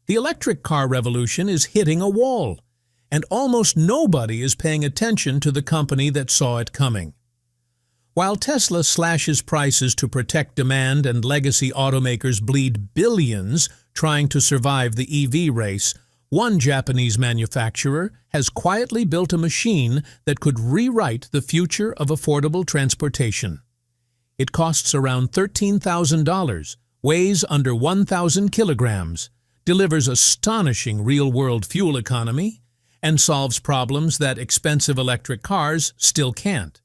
The electric car revolution is hitting a wall, and almost nobody is paying attention to the company that saw it coming. While Tesla slashes prices to protect demand and legacy automakers bleed billions trying to survive the EV race, one Japanese manufacturer has quietly built a machine that could rewrite the future of affordable transportation. It costs around $13,000, weighs under 1,000 kilograms, delivers astonishing real-world fuel economy, and solves problems that expensive electric cars still can't.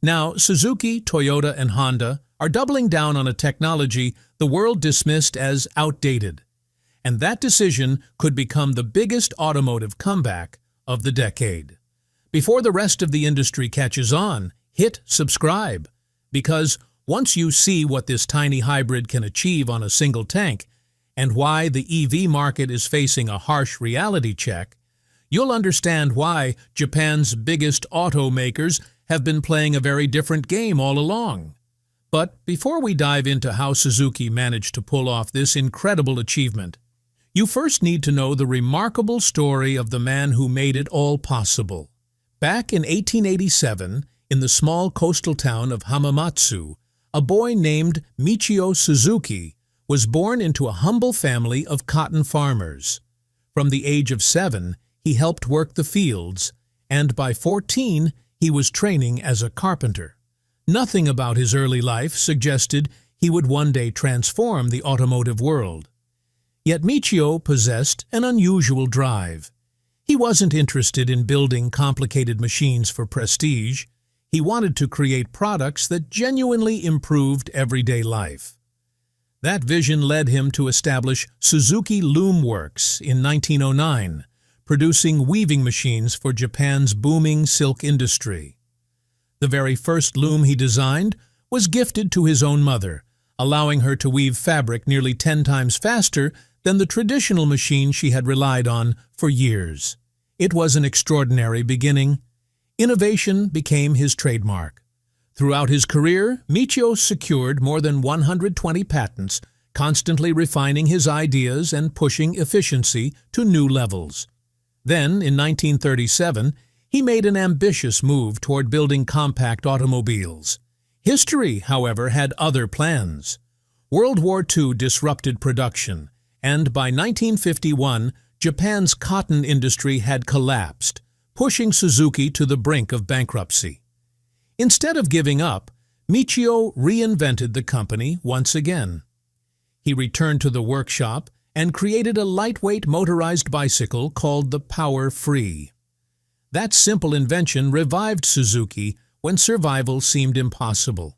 Now, Suzuki, Toyota, and Honda are doubling down on a technology the world dismissed as outdated, and that decision could become the biggest automotive comeback of the decade. Before the rest of the industry catches on, hit subscribe, because once you see what this tiny hybrid can achieve on a single tank and why the EV market is facing a harsh reality check, you'll understand why Japan's biggest automakers have been playing a very different game all along. But before we dive into how Suzuki managed to pull off this incredible achievement, you first need to know the remarkable story of the man who made it all possible. Back in 1887, in the small coastal town of Hamamatsu, a boy named Michio Suzuki was born into a humble family of cotton farmers. From the age of 7, he helped work the fields, and by 14, he was training as a carpenter. Nothing about his early life suggested he would one day transform the automotive world. Yet Michio possessed an unusual drive. He wasn't interested in building complicated machines for prestige. He wanted to create products that genuinely improved everyday life. That vision led him to establish Suzuki Loom Works in 1909, producing weaving machines for Japan's booming silk industry. The very first loom he designed was gifted to his own mother, allowing her to weave fabric nearly 10 times faster than the traditional machine she had relied on for years. It was an extraordinary beginning. Innovation became his trademark. Throughout his career, Michio secured more than 120 patents, constantly refining his ideas and pushing efficiency to new levels. Then, in 1937, he made an ambitious move toward building compact automobiles. History, however, had other plans. World War II disrupted production, and by 1951, Japan's cotton industry had collapsed, pushing Suzuki to the brink of bankruptcy. Instead of giving up, Michio reinvented the company once again. He returned to the workshop and created a lightweight motorized bicycle called the Power Free. That simple invention revived Suzuki when survival seemed impossible.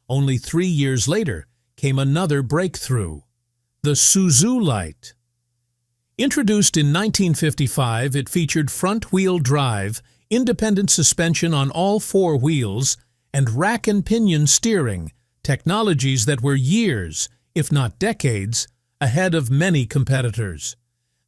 Only 3 years later came another breakthrough, the Suzu-Lite. Introduced in 1955, it featured front-wheel drive, independent suspension on all 4 wheels, and rack and pinion steering, technologies that were years, if not decades, ahead of many competitors.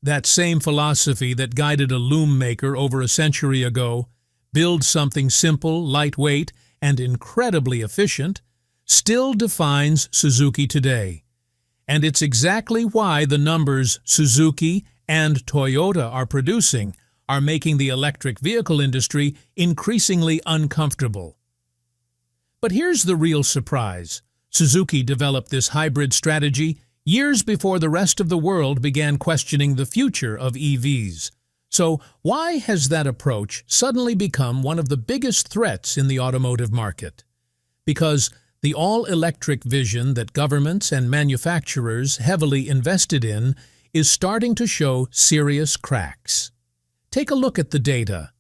That same philosophy that guided a loom maker over a century ago, build something simple, lightweight, and incredibly efficient, still defines Suzuki today. And it's exactly why the numbers Suzuki and Toyota are producing are making the electric vehicle industry increasingly uncomfortable. But here's the real surprise. Suzuki developed this hybrid strategy years before the rest of the world began questioning the future of EVs. So why has that approach suddenly become one of the biggest threats in the automotive market? Because the all-electric vision that governments and manufacturers heavily invested in is starting to show serious cracks. Take a look at the data.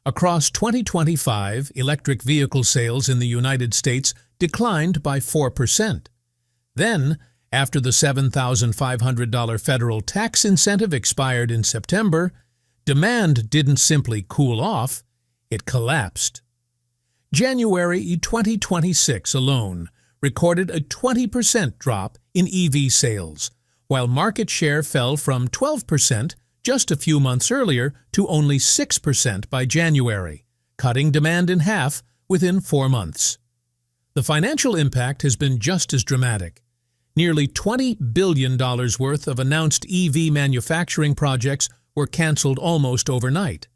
Across 2025, electric vehicle sales in the United States declined by 4%. Then, after the $7,500 federal tax incentive expired in September, demand didn't simply cool off, it collapsed. January 2026 alone recorded a 20% drop in EV sales, while market share fell from 12% just a few months earlier to only 6% by January, cutting demand in half within 4 months. The financial impact has been just as dramatic. Nearly $20 billion worth of announced EV manufacturing projects were canceled almost overnight.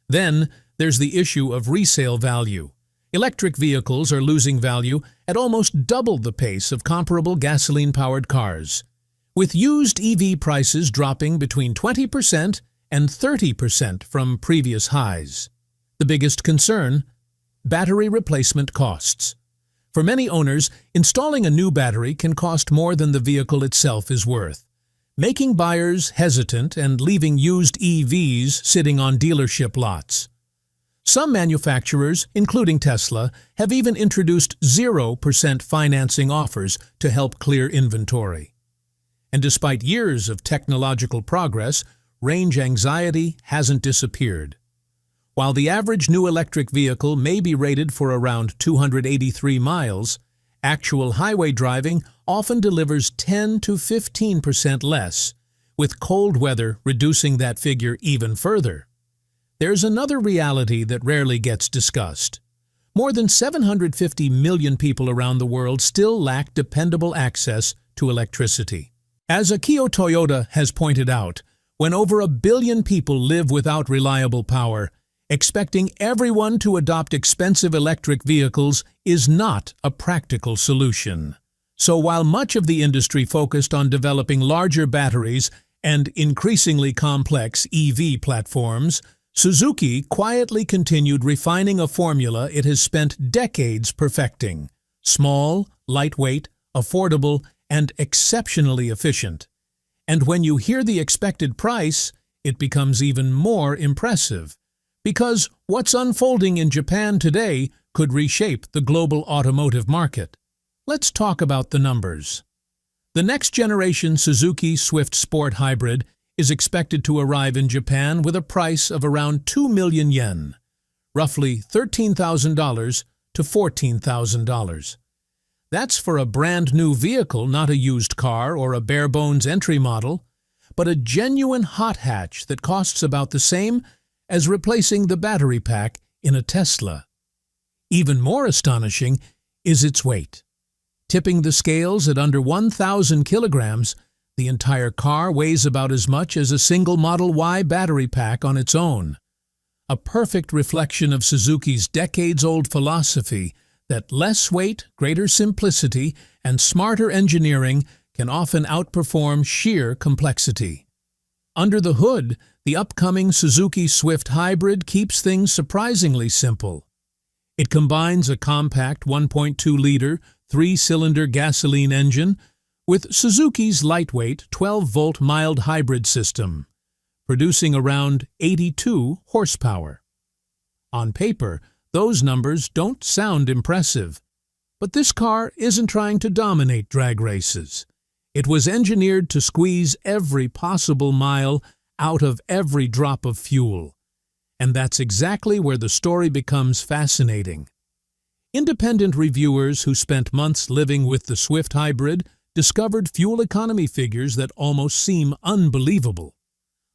Then, there's the issue of resale value. Electric vehicles are losing value at almost double the pace of comparable gasoline-powered cars, with used EV prices dropping between 20% and 30% from previous highs. The biggest concern? Battery replacement costs. For many owners, installing a new battery can cost more than the vehicle itself is worth, making buyers hesitant and leaving used EVs sitting on dealership lots. Some manufacturers, including Tesla, have even introduced 0% financing offers to help clear inventory. And despite years of technological progress, range anxiety hasn't disappeared. While the average new electric vehicle may be rated for around 283 miles, actual highway driving often delivers 10 to 15% less, with cold weather reducing that figure even further. There's another reality that rarely gets discussed. More than 750 million people around the world still lack dependable access to electricity. As Akio Toyoda has pointed out, when over 1 billion people live without reliable power, expecting everyone to adopt expensive electric vehicles is not a practical solution. So while much of the industry focused on developing larger batteries and increasingly complex EV platforms, Suzuki quietly continued refining a formula it has spent decades perfecting: small, lightweight, affordable, and exceptionally efficient. And when you hear the expected price, it becomes even more impressive, because what's unfolding in Japan today could reshape the global automotive market. Let's talk about the numbers. The next-generation Suzuki Swift Sport Hybrid is expected to arrive in Japan with a price of around 2 million yen, roughly $13,000 to $14,000. That's for a brand-new vehicle, not a used car or a bare-bones entry model, but a genuine hot hatch that costs about the same as replacing the battery pack in a Tesla. Even more astonishing is its weight. Tipping the scales at under 1,000 kilograms, the entire car weighs about as much as a single Model Y battery pack on its own. A perfect reflection of Suzuki's decades-old philosophy that less weight, greater simplicity, and smarter engineering can often outperform sheer complexity. Under the hood, the upcoming Suzuki Swift Hybrid keeps things surprisingly simple. It combines a compact 1.2-liter, 3-cylinder gasoline engine with Suzuki's lightweight 12-volt mild hybrid system, producing around 82 horsepower. On paper, those numbers don't sound impressive, but this car isn't trying to dominate drag races. It was engineered to squeeze every possible mile out of every drop of fuel, and that's exactly where the story becomes fascinating. Independent reviewers who spent months living with the Swift Hybrid discovered fuel economy figures that almost seem unbelievable.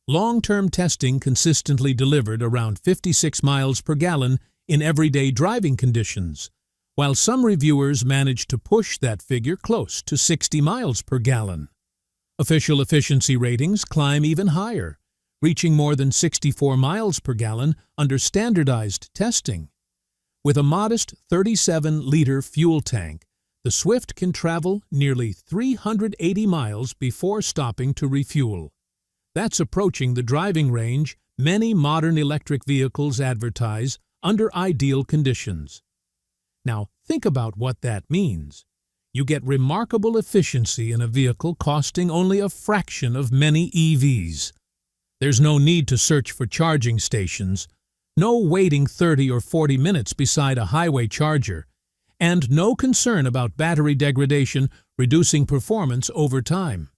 Long-term testing consistently delivered around 56 miles per gallon in everyday driving conditions, while some reviewers managed to push that figure close to 60 miles per gallon. Official efficiency ratings climb even higher, reaching more than 64 miles per gallon under standardized testing. With a modest 37-liter fuel tank, the Swift can travel nearly 380 miles before stopping to refuel. That's approaching the driving range many modern electric vehicles advertise under ideal conditions. Now, think about what that means. You get remarkable efficiency in a vehicle costing only a fraction of many EVs. There's no need to search for charging stations, no waiting 30 or 40 minutes beside a highway charger, and no concern about battery degradation reducing performance over time.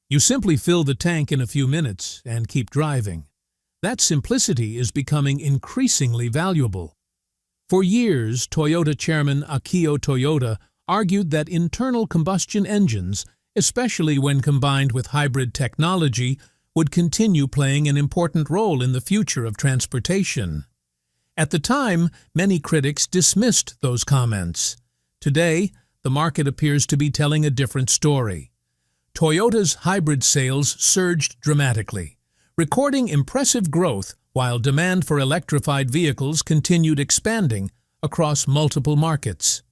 You simply fill the tank in a few minutes and keep driving. That simplicity is becoming increasingly valuable. For years, Toyota chairman Akio Toyoda argued that internal combustion engines, especially when combined with hybrid technology, would continue playing an important role in the future of transportation. At the time, many critics dismissed those comments. Today, the market appears to be telling a different story. Toyota's hybrid sales surged dramatically, recording impressive growth while demand for electrified vehicles continued expanding across multiple markets.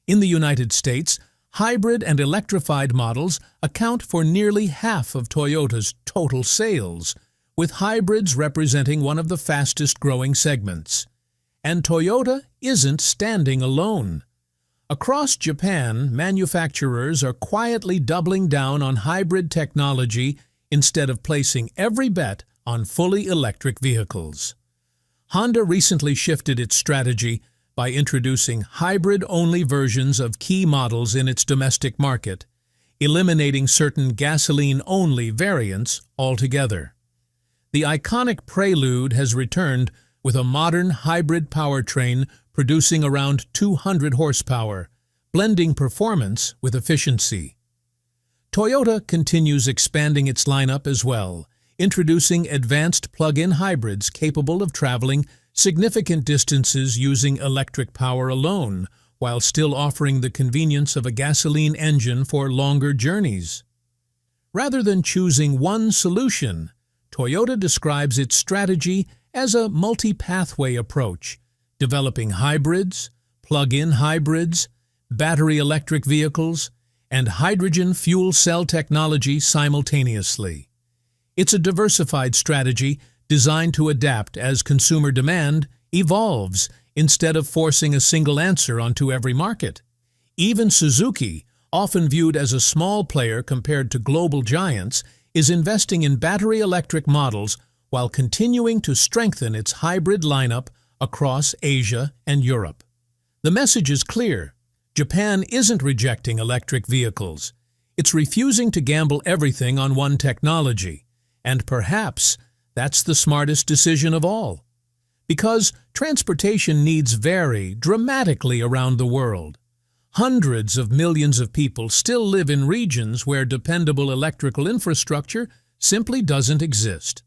In the United States, hybrid and electrified models account for nearly half of Toyota's total sales, with hybrids representing one of the fastest-growing segments. And Toyota isn't standing alone. Across Japan, manufacturers are quietly doubling down on hybrid technology instead of placing every bet on fully electric vehicles. Honda recently shifted its strategy by introducing hybrid-only versions of key models in its domestic market, eliminating certain gasoline-only variants altogether. The iconic Prelude has returned with a modern hybrid powertrain producing around 200 horsepower, blending performance with efficiency. Toyota continues expanding its lineup as well, introducing advanced plug-in hybrids capable of traveling significant distances using electric power alone, while still offering the convenience of a gasoline engine for longer journeys. Rather than choosing one solution, Toyota describes its strategy as a multi-pathway approach, developing hybrids, plug-in hybrids, battery electric vehicles, and hydrogen fuel cell technology simultaneously. It's a diversified strategy designed to adapt as consumer demand evolves instead of forcing a single answer onto every market. Even Suzuki, often viewed as a small player compared to global giants, is investing in battery electric models while continuing to strengthen its hybrid lineup across Asia and Europe. The message is clear. Japan isn't rejecting electric vehicles. It's refusing to gamble everything on one technology. And perhaps that's the smartest decision of all. Because transportation needs vary dramatically around the world. Hundreds of millions of people still live in regions where dependable electrical infrastructure simply doesn't exist.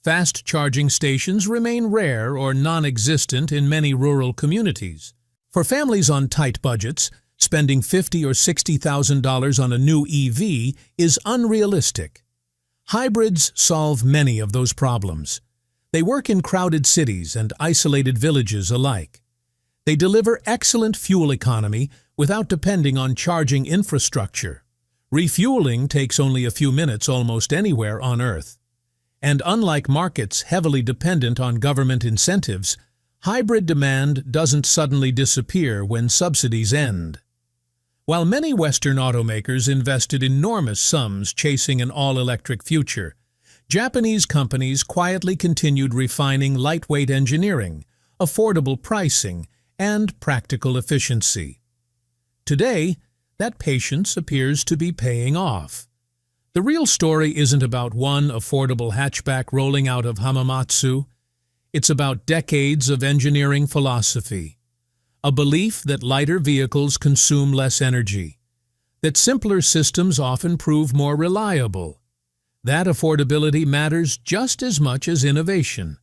Fast charging stations remain rare or non-existent in many rural communities. For families on tight budgets, spending $50,000 or $60,000 on a new EV is unrealistic. Hybrids solve many of those problems. They work in crowded cities and isolated villages alike. They deliver excellent fuel economy without depending on charging infrastructure. Refueling takes only a few minutes almost anywhere on Earth. And unlike markets heavily dependent on government incentives, hybrid demand doesn't suddenly disappear when subsidies end. While many Western automakers invested enormous sums chasing an all-electric future, Japanese companies quietly continued refining lightweight engineering, affordable pricing, and practical efficiency. Today, that patience appears to be paying off. The real story isn't about one affordable hatchback rolling out of Hamamatsu. It's about decades of engineering philosophy, a belief that lighter vehicles consume less energy, that simpler systems often prove more reliable, that affordability matters just as much as innovation,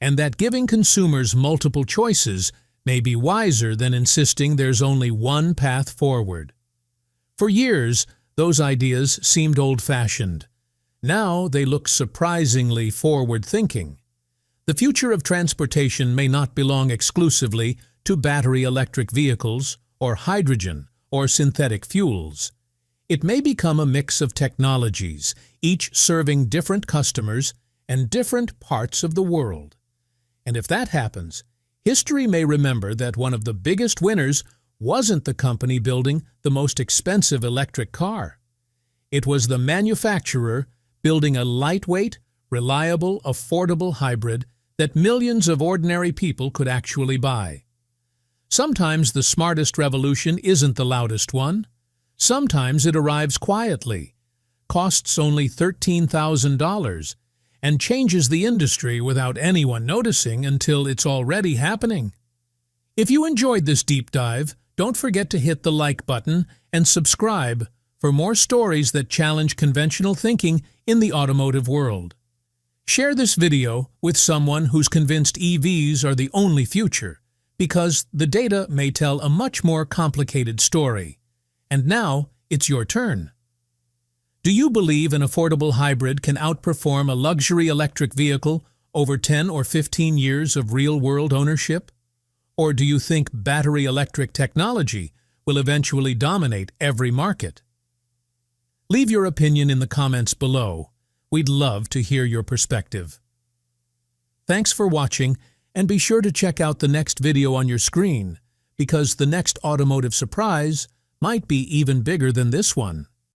and that giving consumers multiple choices may be wiser than insisting there's only one path forward. For years, those ideas seemed old-fashioned. Now they look surprisingly forward-thinking. The future of transportation may not belong exclusively to battery electric vehicles or hydrogen or synthetic fuels. It may become a mix of technologies, each serving different customers and different parts of the world. And if that happens, history may remember that one of the biggest winners wasn't the company building the most expensive electric car. It was the manufacturer building a lightweight, reliable, affordable hybrid that millions of ordinary people could actually buy. Sometimes the smartest revolution isn't the loudest one. Sometimes it arrives quietly, costs only $13,000, and changes the industry without anyone noticing until it's already happening. If you enjoyed this deep dive, don't forget to hit the like button and subscribe for more stories that challenge conventional thinking in the automotive world. Share this video with someone who's convinced EVs are the only future, because the data may tell a much more complicated story. And now, it's your turn. Do you believe an affordable hybrid can outperform a luxury electric vehicle over 10 or 15 years of real-world ownership? Or do you think battery electric technology will eventually dominate every market? Leave your opinion in the comments below. We'd love to hear your perspective. Thanks for watching, and be sure to check out the next video on your screen, because the next automotive surprise might be even bigger than this one.